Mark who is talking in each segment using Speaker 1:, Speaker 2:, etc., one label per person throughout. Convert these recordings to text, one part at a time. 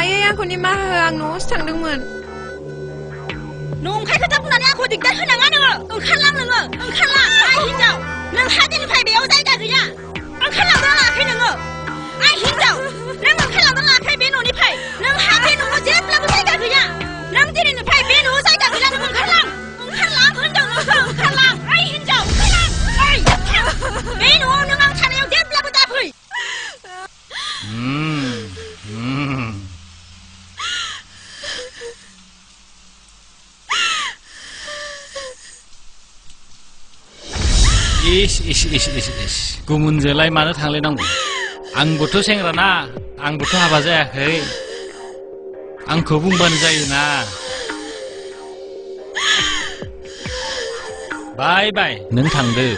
Speaker 1: आइयै आंखौ निमाहा हो आं न'आवसो थांदोंमोन
Speaker 2: नंखाय खोथा बुंनानै आंखौ दिगदार होनाङा नोङो ओंखारलां नोङो ओंखारलां आइ हिनजाव नोंहा दिनैनिफ्राय बेयाव जायगा गैया ओंखारलांनो लायाखै नोङो आइ हिनजाव नों ओंखारलांनो लायाखै बे न'निफ्राय नोंहा बे न'आव जेब्लाबो जायगा गैया नों दिनैनिफ्राय बे न'आव जायगा गैला नों ओंखारलां होनदों नोंखौ ओंखारलां आइ हिनजाव ओंखारलां ओइ बे न'आव नों आं थानायाव जेब्लाबो दाफै
Speaker 3: इस गुबुनजोंलाय मानो थांलायनांगौ आंबोथ' सेंग्राना आंबोथ' हाबा जायाखै आंखौ बुंबानो जायोना बाय बाय नों थांदो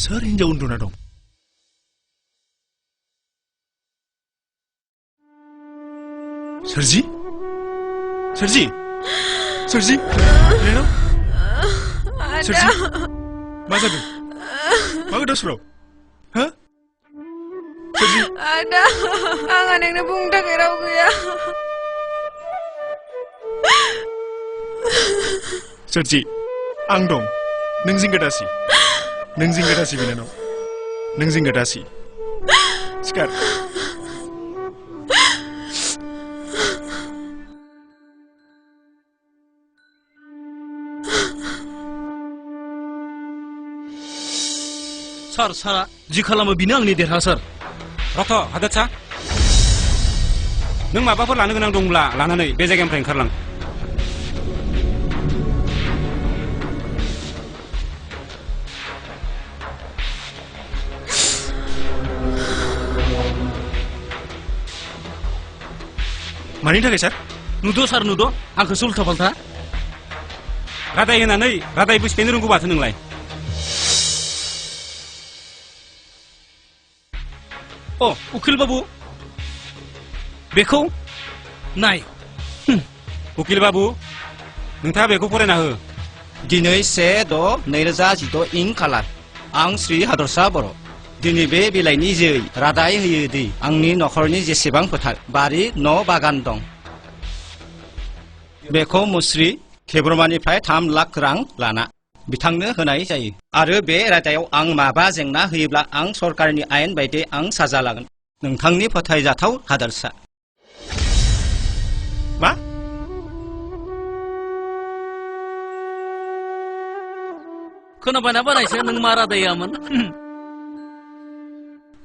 Speaker 4: सोर हिनजाव उन्दुना दं सोरजि सोरजि सोरजि रेनु सोरजि मा जादों मा गोदाव सोराव हो सोरजि
Speaker 1: आदा आंहा नोंनो बुंनो थाखाय राव गैया
Speaker 4: सोरजि आं दं नों जिंगादासि बिनानाव नों जिंगादासि सिखार
Speaker 5: सारा जि खालामो बिनो आंनि देरहासार
Speaker 6: रथ' हादोरसा नों माबाफोर लानो गोनां दंब्ला लानानै बे जायगानिफ्राय ओंखारलां
Speaker 4: मानि थाखाय सार
Speaker 5: नुद' आंखौसो उल्था फाल्था
Speaker 6: रादाय होनानै रादायबो सिफायनो रोंगौ माथो नोंलाय
Speaker 5: उखिल बाबु बेखौ नाय
Speaker 6: उखिल बाबु नोंथाङा बेखौ फरायना हो
Speaker 7: दिनै 1/6/2016 इं खालार आं श्री हादरसा बर' दिनै बे बिलाइनि जै रादाय होयो दि आंनि नखरनि जेसेबां फोथार बारि न' बागान दं बेखौ मुस्रि खेब्रमानिफ्राय 3 लाख रां लाना बिथांनो होनाय जायो आरो बे रादायाव आं माबा जेंना होयोब्ला आं सरकारनि आयेन बायदि आं साजा लागोन नोंथांनि फोथायजाथाव हादरसा
Speaker 4: मा
Speaker 5: खोनाबायना बानायसो नों मा रादायामोन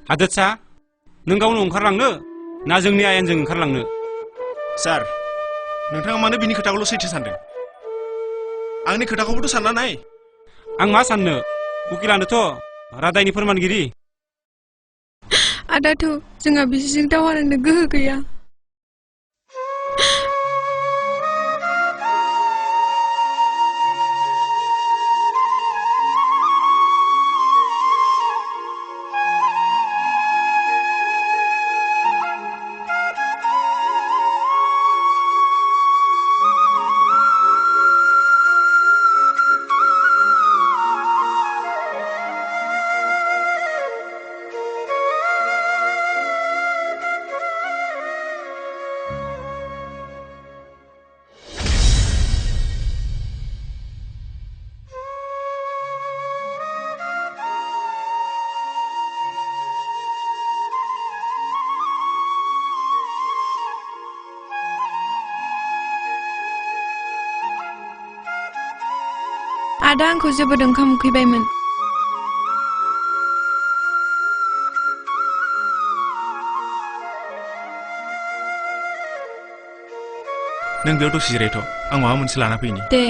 Speaker 6: हादोरसा नों गावनो ओंखारलांनो ना जोंनि आयेनजों ओंखारलांनो
Speaker 4: सार नोंथाङा मानो बिनि खोथाखौल' सैथो सानदों आंनि खोथाखौबोथ' सानना नाय
Speaker 6: आं मा साननो उकिलानोथ' रादायनि फोरमानगिरि
Speaker 1: आदाथ' जोंहा बिसिजों दावहा नांनो गोहो गैया आदा आंखौ जोबोद ओंखाम उखैबायमोन
Speaker 4: नों बेयाव दसे जिरायथ' आं माबा मोनसे लाना फैनि
Speaker 1: दे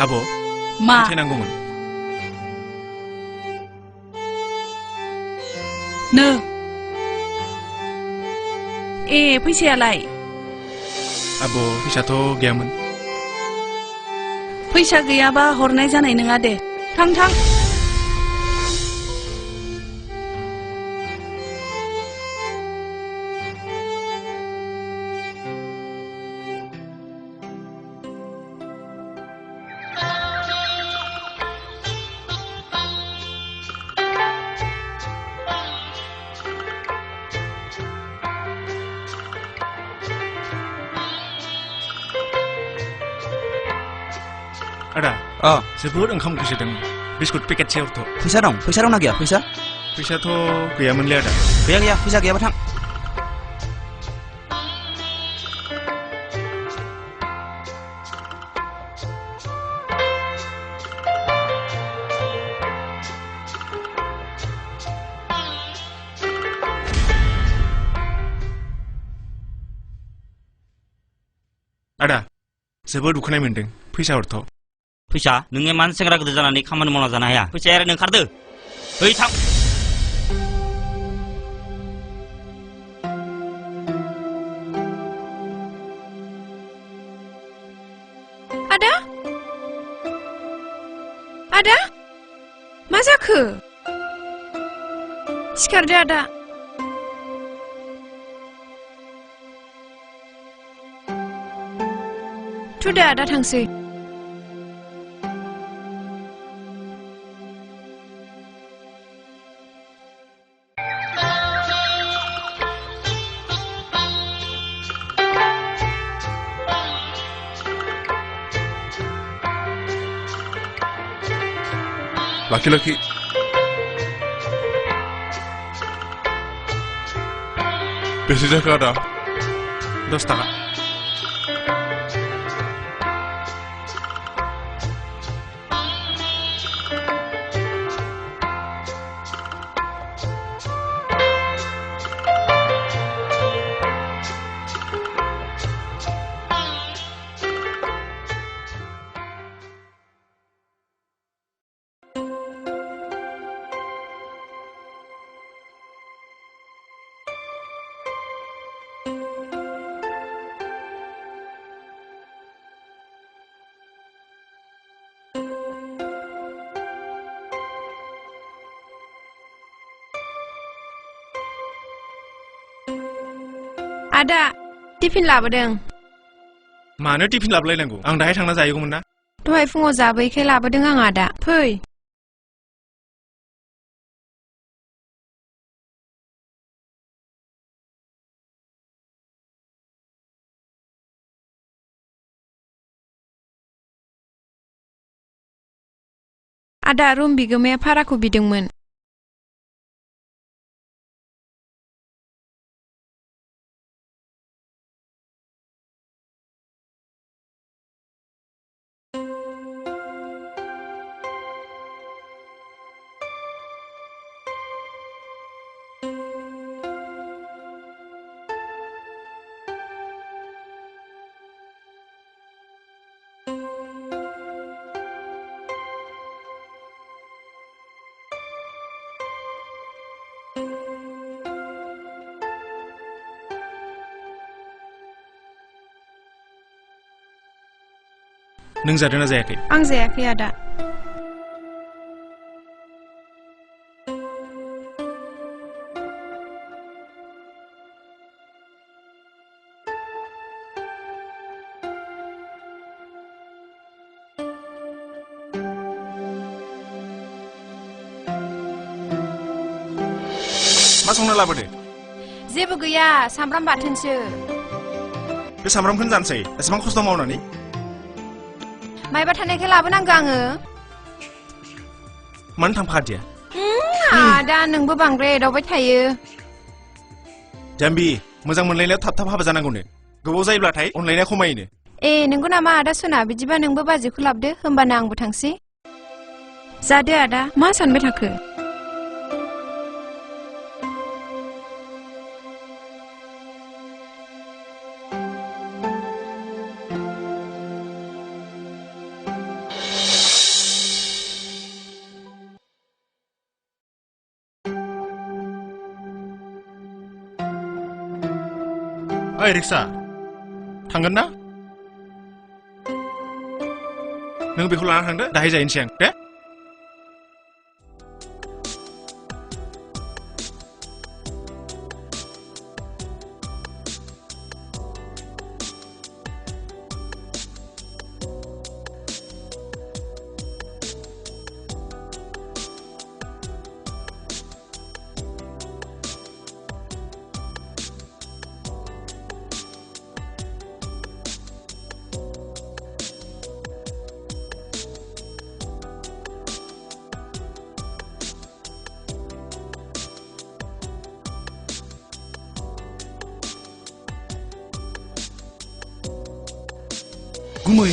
Speaker 4: आब'
Speaker 2: मा
Speaker 4: मेथाइ नांगौमोन
Speaker 2: नो ए फैसायालाय
Speaker 4: आब' फैसाथ' गैयामोन
Speaker 2: फैसा गैयाबा हरनाय जानाय नङा दे थां थां
Speaker 4: आदा
Speaker 8: अ
Speaker 4: जोबोद ओंखाम उखैसोदों बिस्कुट पेकेटसे हरथ'
Speaker 8: फैसा दंना गैया फैसा
Speaker 4: फैसाथ' गैयामोनलै आदा
Speaker 8: गैया फैसा गैयाबा थां
Speaker 4: आदा जोबोद उखैनाय मोनदों फैसा हरथ'
Speaker 5: फैसा नों एमान सेंग्रा गिदिर जानानै खामानि मावना जानो हाया फैसाया ओरैनो ओंखारदो ओइ थां
Speaker 1: आदा आदा मा जाखो सिखारदो आदा थुदो आदा थांसै
Speaker 4: लाखि बेसे जाखो आदा 10 थाखा
Speaker 1: आदा टिफिन लाबोदों
Speaker 4: मानो टिफिन लाबोलायनांगौ आं दाहाय थांना जाहैगौमोन ना
Speaker 1: दहाय फुङाव जाबोयखाय लाबोदों आं आदा फै आदा रुम बिगोमाया भाराखौ बिदोंमोन
Speaker 4: नों जादोंना जायाखै
Speaker 1: आं जायाखै आदा
Speaker 4: मा संना लाबोदो
Speaker 1: जेबो गैया सामब्राम बाथोनसो
Speaker 4: बे सामब्रामखौनो जानोसै एसेबां खस्थ' मावनानै
Speaker 1: मायबा थानायखाय लाबोनांगौ आङो
Speaker 4: मानो थांफादिया
Speaker 1: आदा नोंबो बांद्राय एदावबाय थायो
Speaker 4: जाम्बि मोजां मोनलायनायाव थाब थाब हाबा जानांगौनो गोबाव जायोब्लाथाय अनलायनाया खमायोनो
Speaker 1: ए नंगौ नामा आदा सना बिदिबा नोंबो बाजैखौ लाबदो होमबाना आंबो थांसै जादो आदा मा सानबाय थाखो
Speaker 4: ओइ रिक्सा थांगोन ना नों बेखौ लाना थांदो दाहाय जाहैनोसै आं दे
Speaker 6: गुमै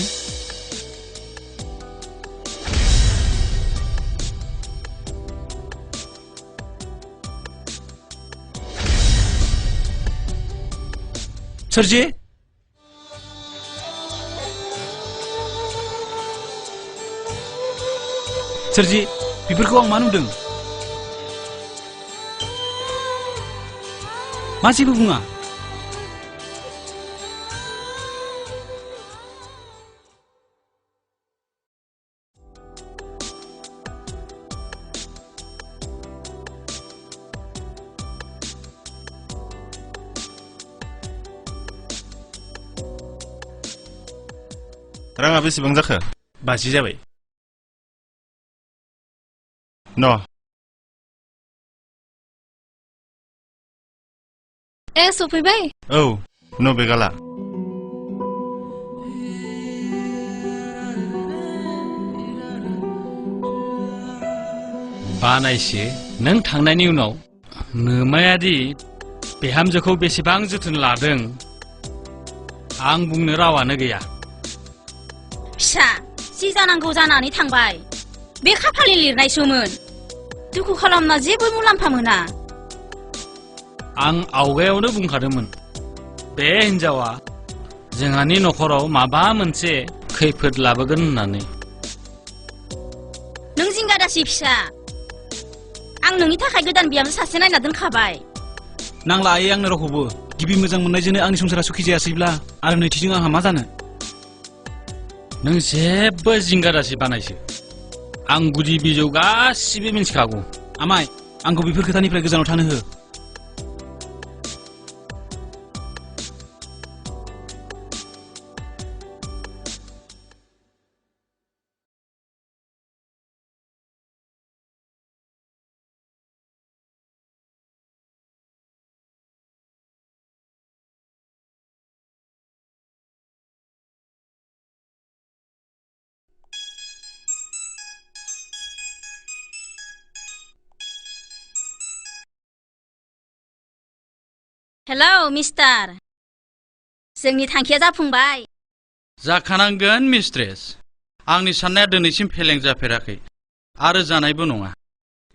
Speaker 6: सोरजि सोरजि बेफोरखौ आं मा नुदों मा जेबो बुङा
Speaker 4: राङा बेसेबां जाखो 50 जाबाय न
Speaker 1: ए सफैबाय
Speaker 4: औ न बेगाला
Speaker 3: बानायसो नों थांनायनि उनाव नोमायादि बिहामजोखौ बेसेबां जोथोन लादों आं बुंनो रावानो गैया
Speaker 2: फिसा जि जानांगौ जानानै थांबाय बे खाफालनि लिरनायसोमोन दुखु खालामना जेबो मुलाम्फा मोना
Speaker 3: आं आवगायावनो बुंखादोंमोन बे हिनजावा जोंहानि नखराव माबा मोनसे खैफोद लाबोगोन होननानै
Speaker 2: नों जिंगा दासि फिसा आं नोंनि थाखाय गोदान बिहामजो सासे नायना दोनखाबाय
Speaker 6: नांला आयै आंनो रावखौबो गिबि मोजां मोननायजोंनो आंनि संसारा सुखि जायासैब्ला आरो नैथिजों आंहा मा जानो
Speaker 3: नों जेबो जिंगा दासि बानायसो आं गुदि बिजौ गासिबो मिन्थिखागौ
Speaker 6: आमाय आंखौ बेफोर खोथानिफ्राय गोजानाव थानो हो
Speaker 2: हेलौ मिस्टार जोंनि थांखिया जाफुंबाय
Speaker 9: जाखानांगोन मिस्ट्रेस आंनि साननाया दिनैसिम फेलें जाफेराखै आरो जानायबो नङा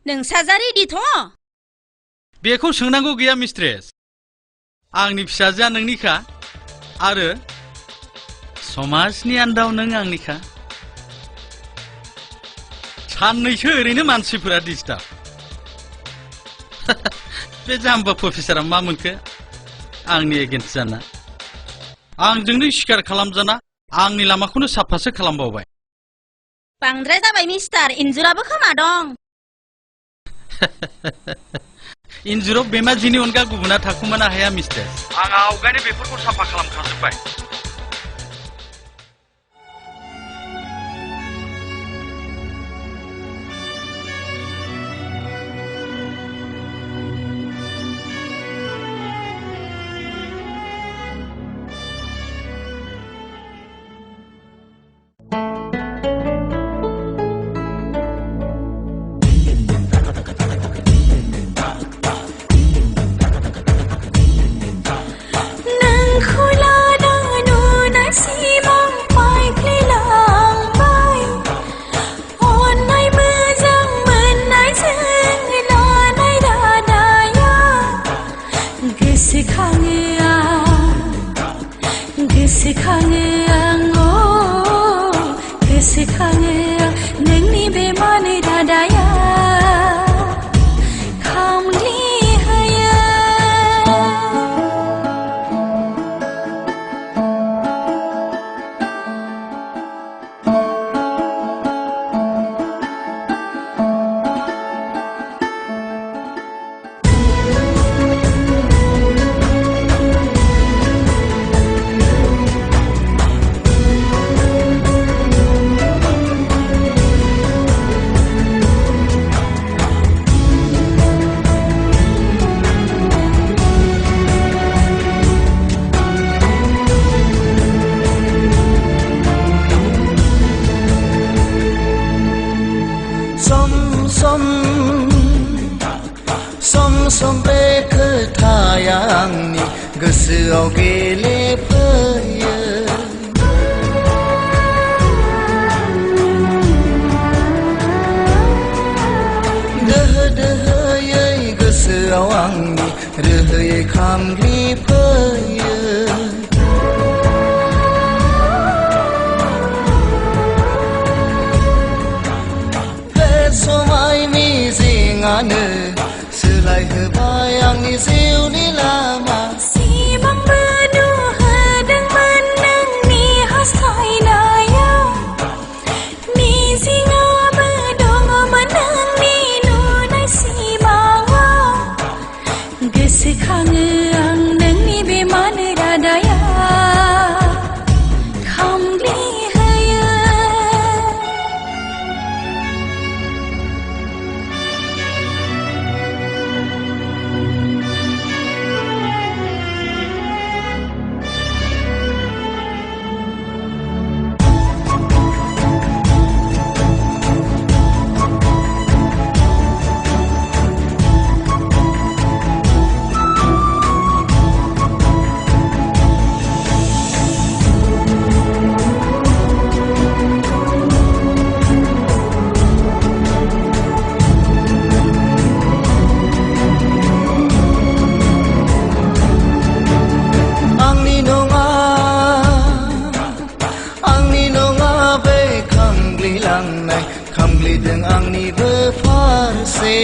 Speaker 2: नोंसा रेडिथ'
Speaker 9: बेखौ सोंनांगौ गैया मिस्ट्रेस आंनि फिसाजोआ नोंनिखा आरो समाजनि आन्दाव नों आंनिखा साननैसो ओरैनो मानसिफोरा डिस्टार्ब बे जाम्बा प्रफेसारा मा मोनखो आंनि एगेन्स्ट जाना आंजोंनो सिखार खालामजाना आंनि लामाखौनो साफासो खालामबावबाय
Speaker 2: बांद्राय जाबाय मिस्टार इन्जुराबो खोमा दं
Speaker 9: इन्जुराव बेमाजिनि अनगा गुबुना थाखुमानो हाया मिस्टर आं आवगायनो बेफोरखौ साफा खालामखाजोब्बाय
Speaker 10: सम बे खोथाया आंनि गोसोआव गेलेफैयो दोहो दोहोयै गोसोआव आंनि रोहोयै खामग्लिफैयो बे समाय मिजिङानो सोलायहोबाय आंनि जिउनि लामा
Speaker 2: सिमांबो नुहोदोंमोन नोंनि हास्थायनायाव मिजिङाबो दङमोन नोंनि नुनाय सिमाङाव गोसोखाङो आं नोंनि बे मान रादाया खामग्लिहोयो
Speaker 10: आंनि नङा बे खामग्लिलांनाय खामग्लिदों आंनिबो फारसे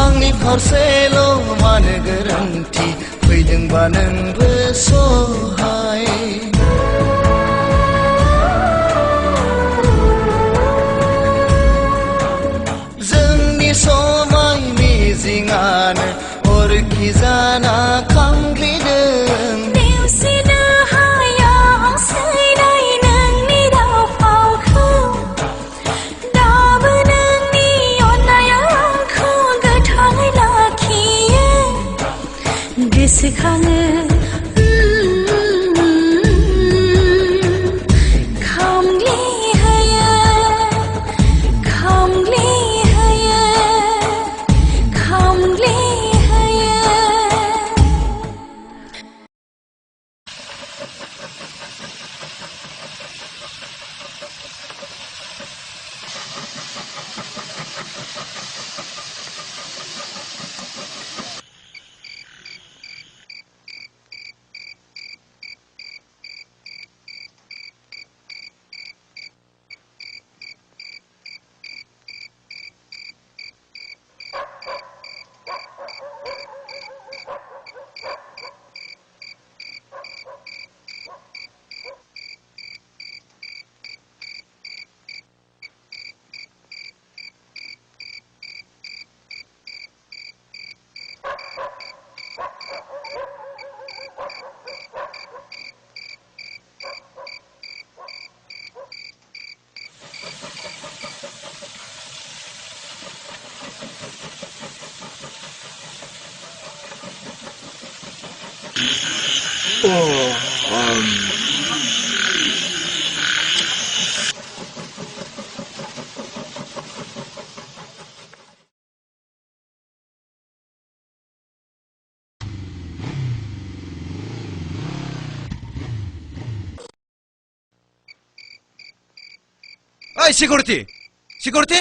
Speaker 10: आंनि फारसेल' मानो गोरोन्थि फैदोंबा नोंबो सहाय जोंनि समाय मिजिङानो अरखि जाना खामग्लिदों
Speaker 2: नेवसिनो हाया आं सैनाय नोंनि रावफावखौ दाबो नोंनि अननाया आंखौ गोथाङै लाखियो गोसोखाङो खामग्लिहोयो खामग्लिहोयो खामग्लिहोयो
Speaker 8: ओइ सिकिउरिटि सिकिउरिटि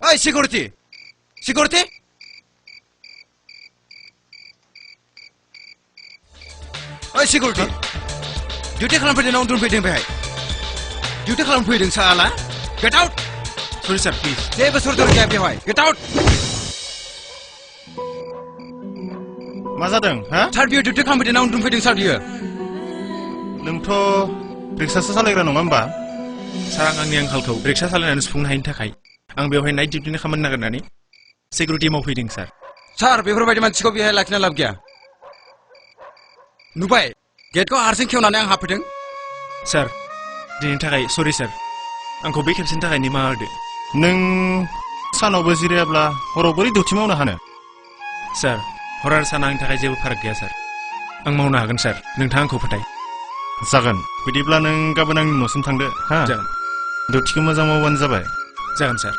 Speaker 8: ओइ सिकिउरिटि सिकिउरिटि ओइ सिकिउरिटि डिउटि खालामफैदों ना उन्दुफैदों बेहाय डिउटि खालामफैदों साला गेट आउट
Speaker 4: सरि सार प्लिज
Speaker 8: जेबो सरदर गैया बेवहाय गेट आउट
Speaker 4: मा जादों हा
Speaker 8: सार बियो डिउटि खालामफैदों ना उन्दुफैदों सार बियो
Speaker 4: नोंथ' रिक्सासो सालायग्रा नङा होमबा सार आं आंनि आंखालखौ रिक्सा सालायनानै सुफुंनो हायिनि थाखाय आं बेवहाय नाइट डिउटिनि खामानि नागिरनानै सिकिउरिटि मावफैदों सार
Speaker 8: सार बेफोरबायदि मानसिखौ बेहाय लाखिना लाब गैया नुबाय गेटखौ हारसिं खेवनानै आं हाबफैदों
Speaker 4: सार दिनैनि थाखाय सरि सार आंखौ बे खेबसेनि थाखाय निमाहा होदो नों सानावबो जिरायाब्ला हराव बोरै डिउटि मावनो हानो सार हर आरो सान आंनि थाखाय जेबो फाराग गैया सार आं मावनो हागोन सार नोंथाङा आंखौ फोथाय
Speaker 11: जागोन बिदिब्ला नों गाबोन आंनि न'सिम थांदो हा
Speaker 4: जागोन
Speaker 11: डिउटिखौ मोजां मावबानो जाबाय
Speaker 4: जागोन सार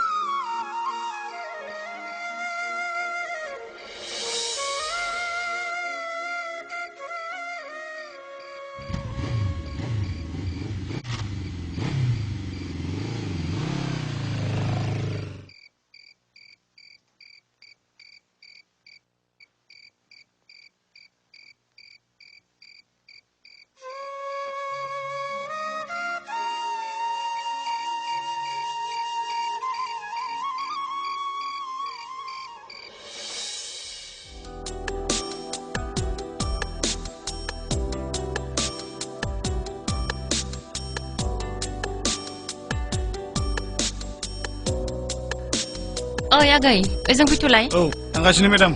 Speaker 1: ओइ आगै ओजों फैथ'लाय
Speaker 6: औ थांगासिनो मेडाम